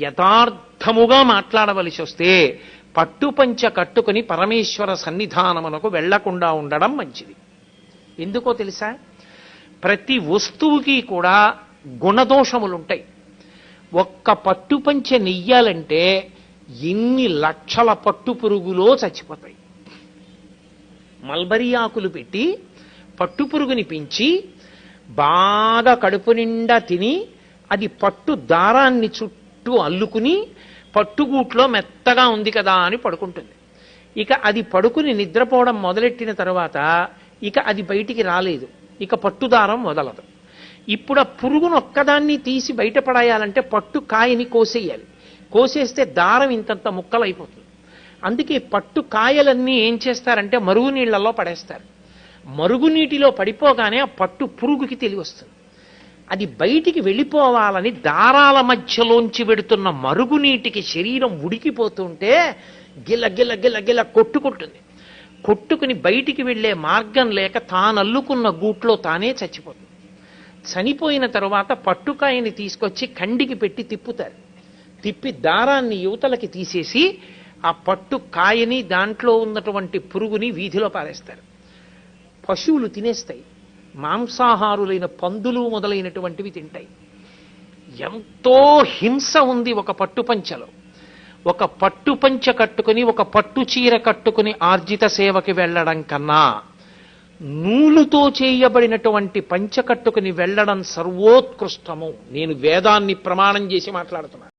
యథార్థముగా మాట్లాడవలసి వస్తే పట్టుపంచ కట్టుకుని పరమేశ్వర సన్నిధానమునకు వెళ్లకుండా ఉండడం మంచిది. ఎందుకో తెలుసా? ప్రతి వస్తువుకి కూడా గుణదోషములుంటాయి. ఒక్క పట్టుపంచ నెయ్యాలంటే ఎన్ని లక్షల పట్టు పురుగులో చచ్చిపోతాయి. మల్బరీ ఆకులు పెట్టి పట్టు పురుగుని పెంచి బాగా కడుపు నిండా తిని అది పట్టు దారాన్ని చుట్టూ అల్లుకుని పట్టుగూట్లో మెత్తగా ఉంది కదా అని పడుకుంటుంది. ఇక అది పడుకుని నిద్రపోవడం మొదలెట్టిన తర్వాత ఇక అది బయటికి రాలేదు, ఇక పట్టుదారం వదలదు. ఇప్పుడు ఆ పురుగును ఒక్కదాన్ని తీసి బయటపడేయాలంటే పట్టు కాయని కోసేయాలి. కోసేస్తే దారం ఇంతంత ముక్కలైపోతుంది. అందుకే పట్టు కాయలన్నీ ఏం చేస్తారంటే మరుగునీళ్లలో పడేస్తారు. మరుగునీటిలో పడిపోగానే ఆ పట్టు పురుగుకి తెలివి వస్తుంది. అది బయటికి వెళ్ళిపోవాలని దారాల మధ్యలోంచి వెడుతున్న మరుగునీటికి శరీరం ఉడికిపోతుంటే గిల గిల గిల గిల కొట్టుకుంటుంది. కొట్టుకుని బయటికి వెళ్లే మార్గం లేక తానల్లుకున్న గూట్లో తానే చచ్చిపోతుంది. చనిపోయిన తరువాత పట్టుకాయని తీసుకొచ్చి కండికి పెట్టి తిప్పుతారు. తిప్పి దారాన్ని యువతలకి తీసేసి ఆ పట్టు కాయని దాంట్లో ఉన్నటువంటి పురుగుని వీధిలో పారేస్తారు. పశువులు తినేస్తాయి. మాంసాహారులైన పందులు మొదలైనటువంటివి తింటాయి. ఎంతో హింస ఉంది ఒక పట్టుపంచలో. ఒక పట్టుపంచ కట్టుకుని ఒక పట్టు చీర కట్టుకుని ఆర్జిత సేవకి వెళ్ళడం కన్నా నూలుతో చేయబడినటువంటి పంచ కట్టుకుని వెళ్ళడం సర్వోత్కృష్టము. నేను వేదాన్ని ప్రమాణం చేసి మాట్లాడుతున్నాను.